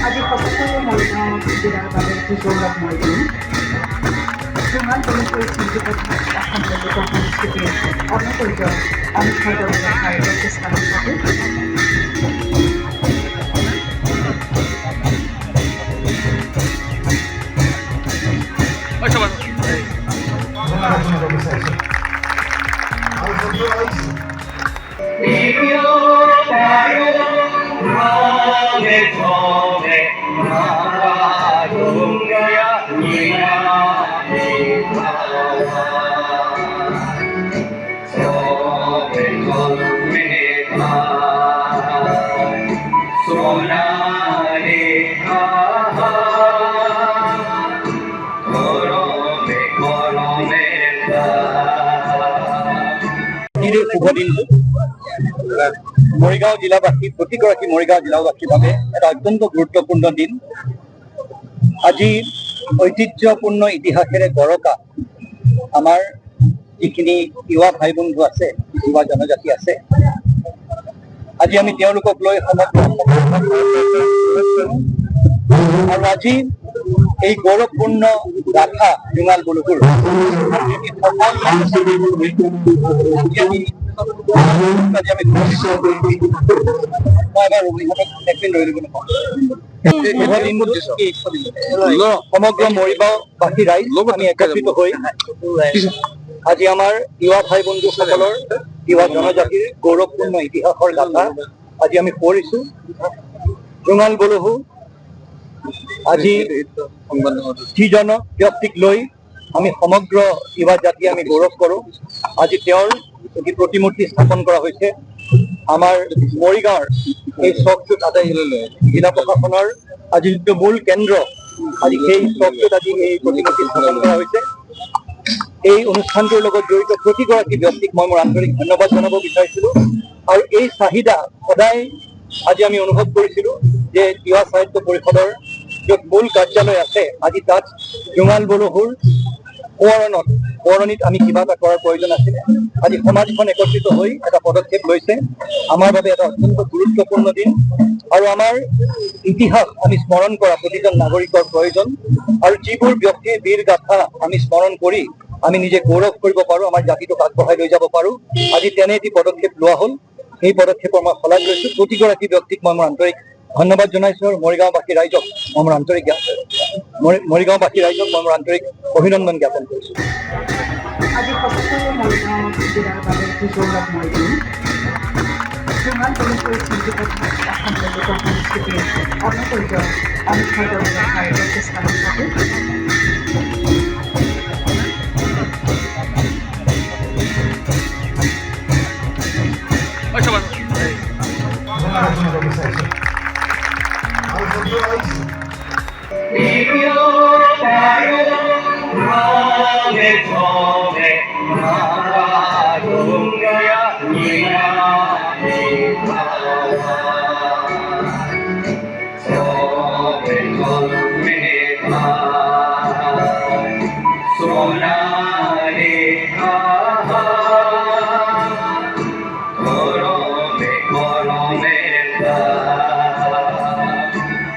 আজি সঁচাকৈয়ে মৰিগাঁও জিলাৰ বাবে এটি গৌৰৱময় দিন। জোঙাল বলুকৈ সংগীতত অসম লোক সংস্কৃতিৰ অনবদ্য অংশৰ দৰে ৰখাৰ প্ৰচেষ্টা হিচাপে শুভ দিনটো মৰিগাঁও জিলাবাসী প্ৰতিগৰাকী মৰিগাঁও জিলাবাসীৰ বাবে এটা অত্যন্ত গুৰুত্বপূৰ্ণ দিন। আজি ঐতিহ্যপূৰ্ণ ইতিহাসেৰে গৰকা আমাৰ যিখিনি তিৱা ভাই বন্ধু আছে, তিৱা জনজাতি আছে, আজি আমি তেওঁলোকক লৈ আৰু আজি এই গৌৰৱপূৰ্ণ গাথা জোঙাল বলুকুৰ সমগ্ৰ মৰিগাঁওবাসী ৰাইজ আমি একত্ৰিত হৈ আজি আমাৰ তিৱা ভাই বন্ধুসকলৰ তিৱা জনজাতিৰ গৌৰৱপূৰ্ণ ইতিহাসৰ গাথা আজি আমি পঢ়িছো। জোঙাল বলহু আজি যিজন ব্যক্তিক লৈ আমি সমগ্ৰ তিৱা জাতি আমি গৌৰৱ কৰোঁ। আজি তেওঁৰ এটি প্ৰতিমূৰ্তি স্থাপন কৰা হৈছে আমাৰ মৰিগাঁৱৰ এই চকটোত। জিলা প্ৰশাসনৰ আজি যিটো মূল কেন্দ্ৰ, আজি সেই চকটোত আজি এই প্ৰতিমূৰ্তি স্থাপন কৰা হৈছে। এই অনুষ্ঠানটোৰ লগত জড়িত প্ৰতিগৰাকী ব্যক্তিক মই মোৰ আন্তৰিক ধন্যবাদ জনাব বিচাৰিছিলো। আৰু এই চাহিদা সদায় আজি আমি অনুভৱ কৰিছিলো যে তিৱা সাহিত্য পৰিষদৰ য'ত মূল কাৰ্যালয় আছে, আজি তাত জোঙাল বলহুৰ সোঁৱৰণিত আমি কিবা এটা কৰাৰ প্ৰয়োজন আছিলে। আজি সমাজখন একত্ৰিত হৈ এটা পদক্ষেপ লৈছে। আমাৰ বাবে এটা অত্যন্ত গুৰুত্বপূৰ্ণ দিন আৰু আমাৰ ইতিহাস আমি স্মৰণ কৰা প্ৰতিজন নাগৰিকৰ প্ৰয়োজন। আৰু যিবোৰ ব্যক্তিৰ বীৰ গাথা আমি স্মৰণ কৰি আমি নিজে গৌৰৱ কৰিব পাৰোঁ, আমাৰ জাতিটোক আগবঢ়াই লৈ যাব পাৰোঁ, আজি তেনে এটি পদক্ষেপ লোৱা হ'ল। সেই পদক্ষেপৰ মই শলাগ লৈছোঁ। প্ৰতিগৰাকী ব্যক্তিক মই মোৰ আন্তৰিক ধন্যবাদ জনাইছোঁ আৰু মৰিগাঁওবাসী ৰাইজক মই মোৰ আন্তৰিক অভিনন্দন জ্ঞাপন কৰিছোঁ। আজি সঁচাকৈয়ে মৰিগাঁও জিলাৰ বাবে এটি গৌৰৱময় দিন। জোঙাল বলুকৈ সংগীতত অসম লোক সংস্কৃতিৰ অনবদ্য অংশৰ দৰে ৰখাৰ প্ৰচেষ্টা হিচাপে